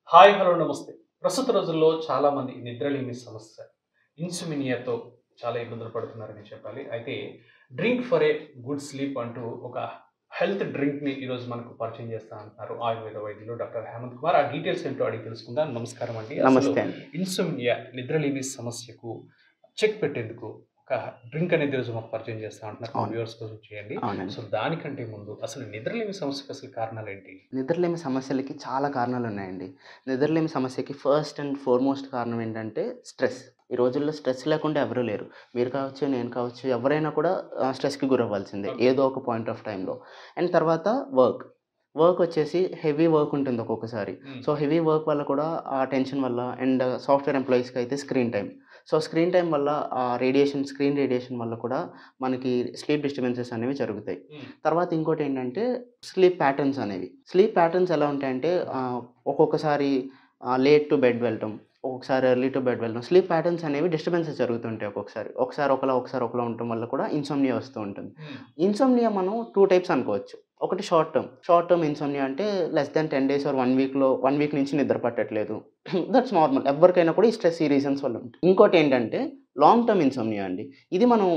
Hi! Hello! నమస్తే. ప్రస్తుత రోజుల్లో చాలామంది నిద్రలేమి సమస్య, ఇన్సోమ్నియాతో చాలా ఇబ్బందులు పడుతున్నారని చెప్పాలి. అయితే drink for a good sleep అంటూ ఒక హెల్త్ డ్రింక్‌ని ఈరోజు మనకు పరిచయం చేస్తా అంటున్నారు ఆయుర్వేద వైద్యులు డాక్టర్ హేమంత్ కుమార్. ఆ డీటెయిల్స్ ఏంటో అడిగి తెలుసుకుందాం. నమస్కారం అండి. అసలు నమస్తే అండి. ఇన్సోమ్నియా నిద్రలేమి సమస్యకు చెక్ పెట్టేందుకు ఒక డ్రింక్ అనేది ఈరోజు మాకు పరిచయం చేస్తా అంటున్నారు. మా అవును. వ్యూవర్స్ కోసం చేయండి. సో, అవునండి. దానికంటే ముందు అసలు నిద్రలేమి సమస్యకు అసలు కారణాలేంటి? నిద్రలేమి సమస్యలకి చాలా కారణాలున్నాయండి. నిద్రలేమి సమస్యకి ఫస్ట్ అండ్ ఫార్‌మోస్ట్ కారణం ఏంటంటే స్ట్రెస్. ఈ రోజుల్లో స్ట్రెస్ లేకుండా ఎవరు లేరు. మీరు కావచ్చు, నేను కావచ్చు ఎవరైనా కూడా స్ట్రెస్‌కి గురవ్వాల్సిందే ఓకే. ఏదో ఒక పాయింట్ ఆఫ్ టైమ్‌లో. అండ్ తర్వాత వర్క్. వర్క్ వచ్చేసి హెవీ వర్క్ ఉంటుంది ఒక్కొక్కసారి. హ్మ్. సో, హెవీ వర్క్ వల్ల కూడా ఆ టెన్షన్ వల్ల అండ్ సాఫ్ట్‌వేర్ ఎంప్లాయీస్‌కి అయితే screen time. So, screen time వల్ల స్క్రీన్ రేడియేషన్ వల్ల కూడా మనకి స్లీప్ డిస్టర్బెన్సెస్ అనేవి జరుగుతాయి. హ్మ్. తర్వాత ఇంకోటేంటంటే స్లీప్ ప్యాటర్న్స్ అనేవి. స్లీప్ ప్యాటర్న్స్ ఎలా ఉంటాయంటే ఒక్కొక్కసారి లేట్ టు బెడ్ వెళ్ళటం, ఒక్కొక్కసారి ఎర్లీ టు బెడ్ వెళ్ళడం. స్లీప్ ప్యాటర్న్స్ అనేవి డిస్టర్బెన్సెస్ జరుగుతుంటాయి ఒక్కొక్కసారి. ఒకసారి ఒకలా, ఒకసారి ఒకలా ఉండటం వల్ల కూడా ఇన్సోమ్నియా వస్తూ ఉంటుంది. హ్మ్. ఇన్సోమ్నియా మనం 2 టైప్స్ అనుకోవచ్చు. ఒకటి short term. Short term insomnia అంటే less than 10 days or 1 week నుంచి నిద్ర పట్టట్లేదు. That's normal. ఎవ్వరికైనా కూడా ఈ స్ట్రెస్ ఈ రీజన్స్ వల్ల ఉంటాయి. ఇంకోటేంటంటే లాంగ్ టర్మ్ ఇన్సోమ్నియా అండి. ఇది మనం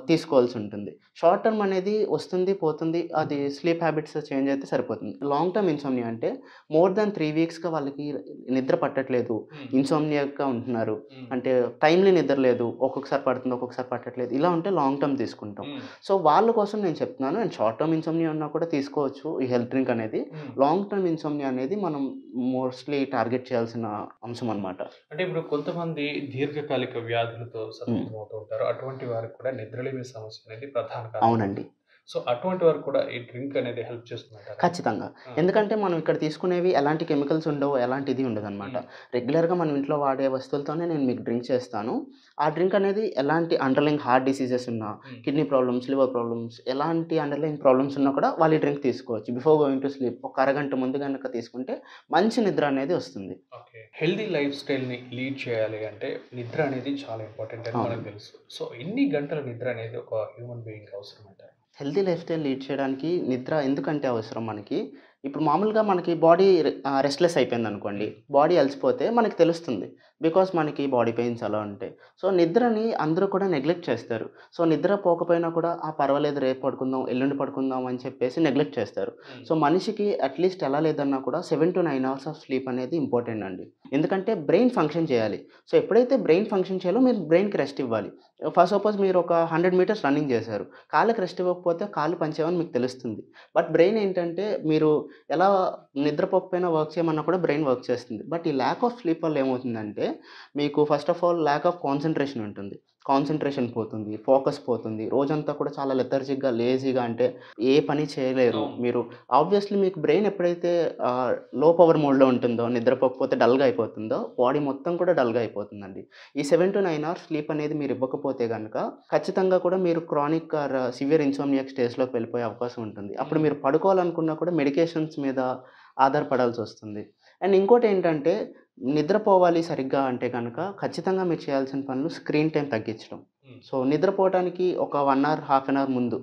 తీసుకోవాల్సుంటుంది. షార్ట్ టర్మ్ అనేది వస్తుంది, పోతుంది. అది స్లీప్ హ్యాబిట్స్ చేంజ్ అయితే సరిపోతుంది. లాంగ్ టర్మ్ ఇన్సోమ్నియా అంటే మోర్ థాన్ 3 వీక్స్‌గా వాళ్ళకి నిద్ర పట్టట్లేదు. హ్మ్. ఇన్సోమ్నియాక్‌గా ఉంటున్నారు. హ్మ్. అంటే టైమ్‌లీ నిద్ర లేదు. ఒక్కొక్కసారి పడుతుంది, ఒక్కొక్కసారి పట్టట్లేదు. ఇలా ఉంటే లాంగ్ టర్మ్ తీసుకుంటాం. హ్మ్. సో, వాళ్ళ కోసం నేను చెప్తున్నాను. అండ్ షార్ట్ టర్మ్ ఇన్సోమ్నియా ఉన్నా కూడా తీసుకోవచ్చు ఈ హెల్త్ డ్రింక్ అనేది. హ్మ్. లాంగ్ టర్మ్ ఇన్సోమ్నియా అనేది మనం మోస్ట్‌లీ టార్గెట్ చేయాల్సిన అంశం అన్నమాట. అంటే ఇప్పుడు కొంతమంది దీర్ఘకాలిక వ్యాధులతో హ్మ్. సతమతమవుతూ ఉంటారు. అటువంటి వారికి కూడా నిద్రలేమి సమస్య అనేది ప్రధాన కారణం అవునండి. అంటారు. సో, అటువంటి వారికి కూడా ఈ డ్రింక్ అనేది హెల్ప్ చేస్తుందంటారా? ఖచ్చితంగా. ఆ! ఎందుకంటే మనం ఇక్కడ తీసుకునేవి ఎలాంటి కెమికల్స్ ఉండవు. ఎలాంటి ఇది ఉండదనమాట. హ్మ్. రెగ్యులర్‌గా మనం ఇంట్లో వాడే వస్తువులతోనే నేను మీకు డ్రింక్ చేస్తాను. ఆ డ్రింక్ అనేది ఎలాంటి అండర్‌లైయింగ్ హార్ట్ డిసీజెస్ ఉన్నా, హ్మ్. కిడ్నీ ప్రాబ్లమ్స్, లివర్ ప్రాబ్లమ్స్ ఎలాంటి అండర్‌లైయింగ్ ప్రాబ్లమ్స్ ఉన్నా కూడా వాళ్ళు ఈ డ్రింక్ తీసుకోవచ్చు. బిఫోర్ గోయింగ్ టు స్లీప్ ఒక అరగంట ముందు గనక తీసుకుంటే మంచి నిద్ర అనేది వస్తుంది. ఓకే. హెల్తీ లైఫ్ స్టైల్‌ని లీడ్ చేయాలి అంటే నిద్ర అనేది చాలా ఇంపార్టెంట్ అని మనకు అవునండి. తెలుసు. సో, ఎన్ని గంటల నిద్ర అనేది ఒక హ్యూమన్ బీయింగ్‌కి అవసరం అంటారు? హెల్తీ లైఫ్ స్టైల్ లీడ్ చేయడానికి నిద్ర ఎందుకంటే అవసరం మనకి. ఇప్పుడు మామూలుగా మనకి బాడీ రెస్ట్‌లెస్ అయిపోయిందనుకోండి. హ్మ్. బాడీ అలసిపోతే మనకి తెలుస్తుంది. బికాజ్ మనకి బాడీ పెయిన్స్ అలా ఉంటాయి. సో, నిద్రని అందరూ కూడా నెగ్లెక్ట్ చేస్తారు. సో, నిద్ర పోకపోయినా కూడా పర్వాలేదు రేపు పడుకుందాం, ఎల్లుండి పడుకుందాం అని చెప్పేసి నెగ్లెక్ట్ చేస్తారు. హ్మ్. సో, మనిషికి అట్‌లీస్ట్ ఎలా లేదన్నా కూడా 7-9 అవర్స్ ఆఫ్ స్లీప్ అనేది ఇంపార్టెంట్ అండి. ఎందుకంటే బ్రెయిన్ ఫంక్షన్ చేయాలి. సో, ఎప్పుడైతే బ్రెయిన్ ఫంక్షన్ చేయాలో మీరు బ్రెయిన్‌కి రెస్ట్ ఇవ్వాలి. సపోజ్ మీరు ఒక 100 మీటర్స్ రన్నింగ్ చేశారు. కాళ్ళకి రెస్ట్ ఇవ్వకపోతే కాళ్ళు పనిచేయవని మీకు తెలుస్తుంది. బట్ బ్రెయిన్ ఏంటంటే మీరు ఎలా నిద్రపోకపోయినా వర్క్ చేయమన్నా కూడా బ్రెయిన్ వర్క్ చేస్తుంది. బట్ ఈ ల్యాక్ ఆఫ్ స్లీప్ వల్ల ఏమవుతుందంటే మీకు first of all lack of concentration ఉంటుంది. కాన్సంట్రేషన్ పోతుంది. ఫోకస్ పోతుంది. రోజంతా కూడా చాలా లెథార్జిక్‌గా, లేజీగా అంటే ఏ పని చేయలేరు. అవును. మీరు ఆబ్వియస్లీ మీకు బ్రెయిన్ ఎప్పుడైతే లో పవర్ మోడ్‌లో ఉంటుందో, నిద్రపోకపోతే డల్‌గా అయిపోతుందో, బాడీ మొత్తం కూడా డల్‌గా అయిపోతుందండి. ఈ 7-9 అవర్స్ స్లీప్ అనేది మీరు ఇవ్వకపోతే గనక, ఖచ్చితంగా కూడా మీరు క్రానిక్ ఆర్ సివియర్ ఇన్సోమ్నియాక్ స్టేజ్‌లోకి వెళ్ళిపోయే అవకాశం ఉంటుంది. అప్పుడు హ్మ్. మీరు పడుకోవాలనుకున్నా కూడా మెడికేషన్స్ మీద ఆధారపడాల్సొస్తుంది. అండ్ ఇంకోటేంటంటే, నిద్రపోవాలి సరిగ్గా అంటే గనక, ఖచ్చితంగా మీరు చేయాల్సిన పనులు స్క్రీన్ టైమ్ తగ్గించడం. హ్మ్. సో, నిద్రపోవటానికి ఒక 1 అవర్, హాఫ్ అన్ అవర్ ముందు,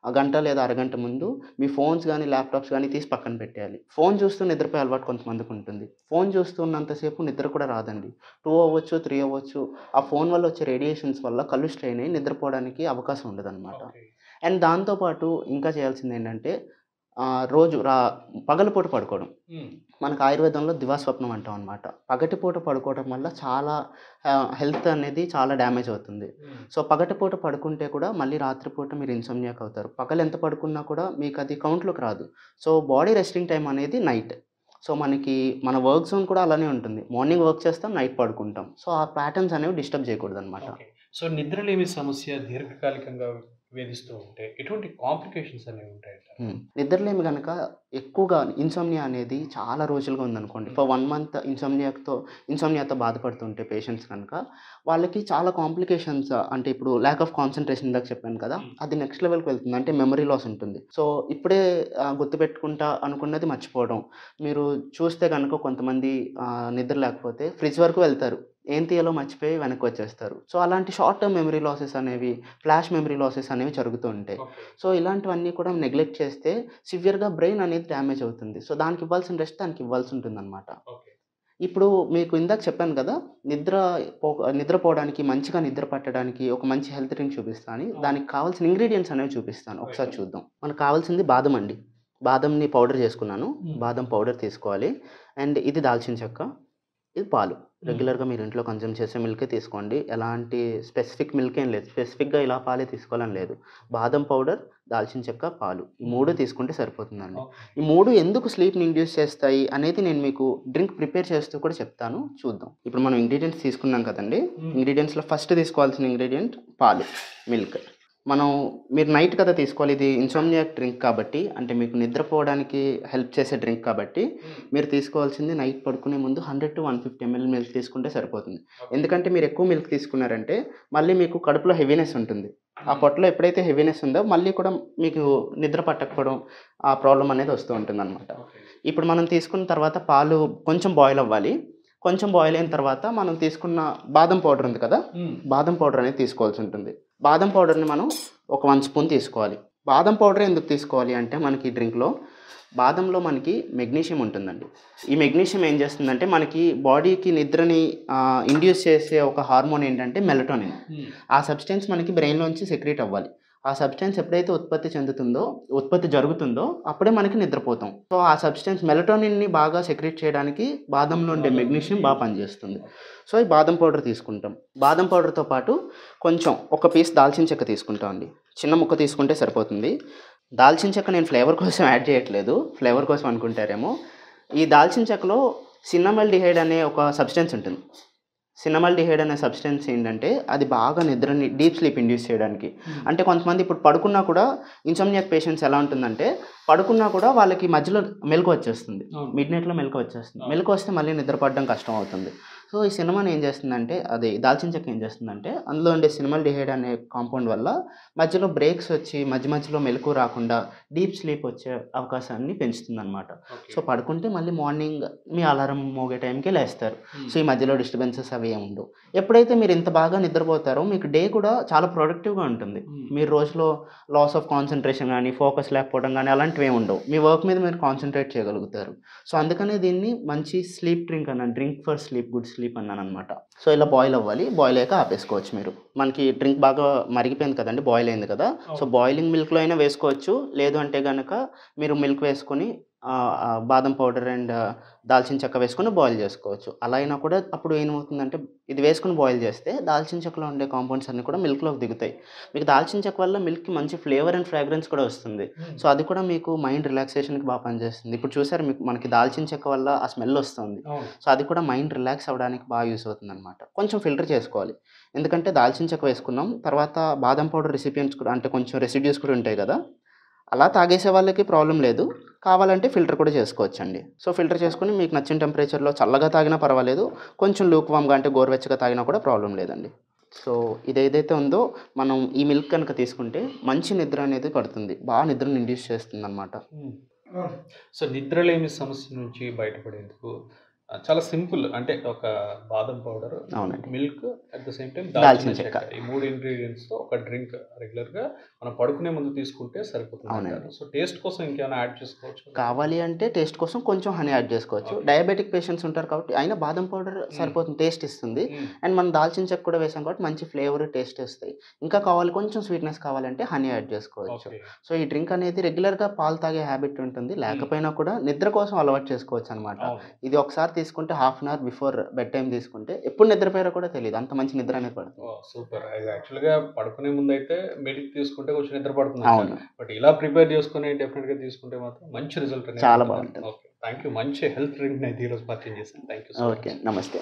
గంట లేదా అరగంట ముందు మీ ఫోన్స్ గానీ, ల్యాప్‌టాప్స్ గానీ తీసి పక్కన పెట్టేయాలి. ఫోను చూస్తూ నిద్రపోయే అలవాటు కొంతమందికుంటుంది. ఫోను చూస్తూ ఉన్నంత సేపు నిద్ర కూడా రాదండి. 2 అవ్వచ్చు, 3 అవ్వచ్చు. ఆ ఫోను వల్ల వచ్చే రేడియేషన్స్ వల్ల కళ్ళు స్ట్రెయిన్ అయ్యి నిద్రపోవడానికి అవకాశం ఉండదనమాట. ఓకే. అండ్ దాంతో పాటు ఇంకా చేయాల్సిందేంటంటే రోజు పగలుపూట పడుకోవడం. హ్మ్. మనకు ఆయుర్వేదంలో దివాస్వప్నం అంటామనమాట. పగటిపూట పడుకోవడం వల్ల చాలా హెల్త్ అనేది చాలా డ్యామేజ్ అవుతుంది. హ్మ్. సో, పగటిపూట పడుకుంటే కూడా మళ్ళీ రాత్రిపూట మీరు ఇన్సోమ్నియాక్ అవుతారు. పగలెంత పడుకున్నా కూడా మీకది కౌంట్‌లోకి రాదు. సో, బాడీ రెస్టింగ్ టైమ్ అనేది నైట్. సో, మనకి మన వర్క్ జోన్ కూడా అలానే ఉంటుంది. మార్నింగ్ వర్క్ చేస్తాం, నైట్ పడుకుంటాం. సో, ఆ ప్యాటర్న్స్ అనేవి డిస్టర్బ్ చేయకూడదనమాట. ఓకే. సో, నిద్రలేమి సమస్య దీర్ఘకాలికంగా వేధిస్తూ ఉంటే ఎటువంటి కాంప్లికేషన్స్ అనేవి ఉంటాయంటారు? నిద్రలేమి గనక ఎక్కువగా ఇన్సోమ్నియా అనేది చాలా రోజులుగా ఉందనుకోండి. హ్మ్. ఫర్ 1 మంత్ ఇన్సోమ్నియాతో బాధపడుతుంటే పేషెంట్స్ గనక, వాళ్ళకి చాలా కాంప్లికేషన్స్ అంటే ఇప్పుడు ల్యాక్ ఆఫ్ కాన్సంట్రేషన్ ఇందాక చెప్పాను కదా! హ్మ్. అది నెక్స్ట్ లెవెల్‌కి వెళ్తుంది. అంటే మెమరీ లాస్ ఉంటుంది. సో, ఇప్పుడే గుర్తుపెట్టుకుంటా అనుకున్నది మర్చిపోవడం. మీరు చూస్తే గనక కొంతమంది నిద్ర లేకపోతే ఫ్రిడ్జ్ వరకు వెళ్తారు. ఏం తీయాలో మర్చిపోయి వెనక్కొచ్చేస్తారు. సో, అలాంటి షార్ట్ టర్మ్ మెమరీ లాసెస్ అనేవి, ఫ్లాష్ మెమరీ లాసెస్ అనేవి జరుగుతూ ఉంటాయి. ఓకే. సో, ఇలాంటివన్నీ కూడా నెగ్లెక్ట్ చేస్తే సివియర్‌గా బ్రెయిన్ అనేది డ్యామేజ్ అవుతుంది. సో, దానికివ్వాల్సిన రెస్ట్ దానికివ్వాల్సుంటుందనమాట. ఓకే. ఇప్పుడు మీకు ఇందాక చెప్పాను కదా! నిద్రపోవడానికి, మంచిగా నిద్ర పట్టడానికి ఒక మంచి హెల్త్ డ్రింక్ చూపిస్తా అని. దానికి కావాల్సిన ఇంగ్రీడియెంట్స్ అనేవి చూపిస్తాను. ఒకసారి రైట్. చూద్దాం. మనకు కావాల్సింది బాదం అండి. బాదంని పౌడర్ చేసుకున్నాను. బాదం పౌడర్ తీసుకోవాలి. అండ్ ఇది దాల్చిన చెక్క, ఇది పాలు. రెగ్యులర్‌గా మీరు ఇంట్లో కన్జ్యూమ్ చేసే మిల్కే తీసుకోండి. ఎలాంటి స్పెసిఫిక్ మిల్క్ ఏం లేదు. స్పెసిఫిక్‌గా ఇలా పాలే తీసుకోవాలని లేదు. బాదం పౌడర్, దాల్చిన చెక్క, పాలు ఈ 3 తీసుకుంటే సరిపోతుందండి. ఓకే. ఈ 3 ఎందుకు స్లీప్‌ని ఇండ్యూస్ చేస్తాయి అనేది నేను మీకు డ్రింక్ ప్రిపేర్ చేస్తూ కూడా చెప్తాను. చూద్దాం. ఇప్పుడు మనం ఇంగ్రీడియెంట్స్ తీసుకున్నాం కదండీ! ఇంగ్రీడియెంట్స్‌లో ఫస్ట్ తీసుకోవాల్సిన ఇంగ్రీడియెంట్ పాలు, మిల్క్. మీరు నైట్ కదా తీసుకోవాలి. ఇది ఇన్సోమ్నియాక్ డ్రింక్ కాబట్టి, అంటే మీకు నిద్రపోవడానికి హెల్ప్ చేసే డ్రింక్ కాబట్టి, మీరు తీసుకోవాల్సింది నైట్ పడుకునే ముందు 100-150 ml మిల్క్ తీసుకుంటే సరిపోతుంది. ఎందుకంటే మీరు ఎక్కువ మిల్క్ తీసుకున్నారంటే మళ్ళీ మీకు కడుపులో హెవీనెస్ ఉంటుంది. ఆ పొట్టలో ఎప్పుడైతే హెవీనెస్ ఉందో మళ్ళీ కూడా మీకు నిద్ర పట్టకపోవడం, ఆ ప్రాబ్లమ్ అనేది వస్తూ ఉంటుందనమాట. ఇప్పుడు మనం తీసుకున్న తర్వాత పాలు కొంచెం బాయిల్ అవ్వాలి. కొంచెం బాయిల్ అయిన తర్వాత మనం తీసుకున్న బాదం పౌడర్ ఉంది కదా! బాదం పౌడర్ అనేది తీసుకోవాల్సి ఉంటుంది. బాదం పౌడర్‌ని మనం ఒక 1 స్పూన్ తీసుకోవాలి. బాదం పౌడర్ ఎందుకు తీసుకోవాలి అంటే మనకి ఈ డ్రింక్‌లో బాదంలో మనకి మెగ్నీషియం ఉంటుందండి. ఈ మెగ్నీషియం ఏం చేస్తుందంటే మనకి బాడీకి నిద్రని ఇండ్యూస్ చేసే ఒక హార్మోన్ ఏంటంటే మెలటోనిన్. ఆ సబ్స్టెన్స్ మనకి బ్రెయిన్‌లోంచి సెక్రీట్ అవ్వాలి. ఆ సబ్స్టెన్స్ ఎప్పుడైతే ఉత్పత్తి జరుగుతుందో అప్పుడే మనకి నిద్రపోతాం. సో, ఆ సబ్స్టెన్స్ మెలటోనిన్‌ని బాగా సెక్రీట్ చేయడానికి బాదంలో ఉండే మెగ్నీషియం పనిచేస్తుంది. సో, ఈ బాదం పౌడర్ తీసుకుంటాం. బాదం పౌడర్‌తో పాటు కొంచెం ఒక పీస్ దాల్చిన చెక్క తీసుకుంటాం అండి. చిన్న ముక్క తీసుకుంటే సరిపోతుంది. దాల్చిన చెక్క నేను ఫ్లేవర్ కోసం యాడ్ చేయట్లేదు. ఫ్లేవర్ కోసం అనుకుంటారేమో. ఈ దాల్చిన చెక్కలో సిన్నమల్డిహైడ్ అనే ఒక సబ్స్టెన్స్ ఉంటుంది. సిన్నమల్డిహైడ్ అనే సబ్స్టెన్స్ ఏంటంటే అది బాగా నిద్రని డీప్ స్లీప్ ఇండ్యూస్ చేయడానికి. అంటే కొంతమంది ఇప్పుడు పడుకున్నా కూడా ఇన్సోమ్నియాక్ పేషెంట్స్ ఎలా ఉంటుందంటే పడుకున్నా కూడా వాళ్ళకి మధ్యలో మెలుకువ వచ్చేస్తుంది. మిడ్‌నైట్‌లో మెలుకువ వచ్చేస్తుంది. మెలుకువ వస్తే మళ్ళీ నిద్ర పడడం కష్టం అవుతుంది. సో, ఈ సిన్నమన్ ఏం చేస్తుందంటే దాల్చిన చెక్క ఏం చేస్తుందంటే అందులో ఉండే సిన్నమల్డిహైడ్ అనే కాంపౌండ్ వల్ల మధ్యలో బ్రేక్స్ వచ్చి మధ్యలో మెలుకువ రాకుండా డీప్ స్లీప్ వచ్చే అవకాశాన్ని పెంచుతుందనమాట. సో, పడుకుంటే మళ్ళీ మార్నింగ్ మీ అలారం మోగే టైంకే లేస్తారు. సో, ఈ మధ్యలో డిస్టర్బెన్సెస్ అవి ఏమి ఉండవు. ఎప్పుడైతే మీరు ఇంత బాగా నిద్రపోతారో మీకు డే కూడా చాలా ప్రొడక్టివ్‌గా ఉంటుంది. మీరు రోజులో లాస్ ఆఫ్ కాన్సంట్రేషన్ గానీ, ఫోకస్ లేకపోవడం గానీ అలాంటివి ఏమి ఉండవు. మీ వర్క్ మీద మీరు కాన్సంట్రేట్ చేయగలుగుతారు. సో, అందుకనే దీన్ని మంచి స్లీప్ డ్రింక్ అన్నాను. Drink for sleep, good sleep అన్నాననమాట. సో, ఇలా బాయిల్ అవ్వాలి. బాయిల్ అయ్యాక ఆపేసుకోవచ్చు మీరు. మనకి డ్రింక్ బాగా మరిగిపోయింది కదండీ! బాయిల్ అయింది కదా! సో, బాయిలింగ్ మిల్క్‌లో అయినా వేసుకోవచ్చు. లేదు అంటే గనక మీరు మిల్క్ వేసుకొని బాదం పౌడర్ అండ్ దాల్చిన చెక్క వేసుకొని బాయిల్ చేసుకోవచ్చు. అలా అయినా కూడా అప్పుడు ఏమవుతుందంటే ఇది వేసుకొని బాయిల్ చేస్తే దాల్చిన చెక్కలో ఉండే కాంపౌండ్స్ అన్నీ కూడా మిల్క్‌లోకి దిగుతాయి. మీకు దాల్చిన చెక్క వల్ల మిల్క్‌కి మంచి ఫ్లేవర్ అండ్ ఫ్రాగ్రెన్స్ కూడా వస్తుంది. సో, అది కూడా మీకు మైండ్ రిలాక్సేషన్‌కి పనిచేస్తుంది. ఇప్పుడు చూసారు మనకి దాల్చిన చెక్క వల్ల ఆ స్మెల్ వస్తుంది. సో, అది కూడా మైండ్ రిలాక్స్ అవ్వడానికి యూజ్ అవుతుందనమాట. కొంచెం ఫిల్టర్ చేసుకోవాలి. ఎందుకంటే దాల్చిన చెక్క వేసుకున్నాం. తర్వాత బాదం పౌడర్ రెసిపియెంట్స్ కూడా అంటే కొంచెం రెసిడ్యూస్ కూడా ఉంటాయి కదా! అలా తాగేసే వాళ్ళకి ప్రాబ్లమ్ లేదు. కావాలంటే ఫిల్టర్ కూడా చేసుకోవచ్చండి. సో, ఫిల్టర్ చేసుకొని మీకు నచ్చిన టెంపరేచర్‌లో చల్లగా తాగినా పర్వాలేదు. కొంచెం లూక్ వార్మ్‌గా అంటే గోరువెచ్చగా తాగినా కూడా ప్రాబ్లమ్ లేదండి. సో, ఇదేదైతే ఉందో మనం ఈ మిల్క్ కనుక తీసుకుంటే మంచి నిద్ర అనేది పడుతుంది. నిద్రని ఇండ్యూస్ చేస్తుందనమాట. సో, నిద్రలేమి సమస్య నుంచి బయటపడేందుకు చాలా సింపుల్. అంటే ఒక బాదం పౌడర్, అవునండి. Milk, at the same time దాల్చిన దాల్చిన చెక్క. చెక్క. ఈ 3 ఇంగ్రీడియెంట్స్‌తో ఒక డ్రింక్ రెగ్యులర్‌గా మనం పడుకునే ముందు తీసుకుంటే సరిపోతుందంటారు. అవునండి. సో, టేస్ట్ కోసం ఇంకేమైనా యాడ్ చేసుకోవచ్చా? కావాలి అంటే టేస్ట్ కోసం కొంచెం హనీ యాడ్ చేసుకోవచ్చు. ఓకే. డయాబెటిక్ పేషెంట్స్ ఉంటారు కాబట్టి అయినా బాదం పౌడర్ సరిపోతుంది. టేస్ట్ ఇస్తుంది. అండ్ మనం దాల్చిన చెక్క కూడా వేసాం కాబట్టి మంచి ఫ్లేవర్, టేస్ట్ వస్తాయి. ఇంకా కావాలి కొంచెం స్వీట్‌నెస్ కావాలంటే హనీ యాడ్ చేసుకోవచ్చు. ఓకే. సో, ఈ డ్రింక్ అనేది రెగ్యులర్‌గా పాలు తాగే హ్యాబిట్ ఉంటుంది. లేకపోయినా కూడా నిద్ర కోసం అలవాటు చేసుకోవచ్చనమాట. అవును. ఇది ఒకసారి తీసుకుంటే half an hour before bed time తీసుకుంటే ఎప్పుడు నిద్రపోయారో కూడా తెలీదు. అంత మంచి నిద్ర అనేది పడుతుంది. ఓహ్! సూపర్. అది యాక్చువల్‌గా పడుకునే ముందైతే మిల్క్ తీసుకుంటే కొంచెం నిద్ర పడుతుందంటారు. అవును. బట్ ఇలా ప్రిపేర్ చేసుకొని డెఫినిట్‌గా తీసుకుంటే మాత్రం మంచి రిజల్ట్ అనేది చాలా ఉంటుంది. బాగుంటుంది. ఓకే. Thank you. మంచి హెల్త్ డ్రింక్‌ని అయితే ఈరోజు పరిచయం చేశారు. Thank you so much. Okay. నమస్తే.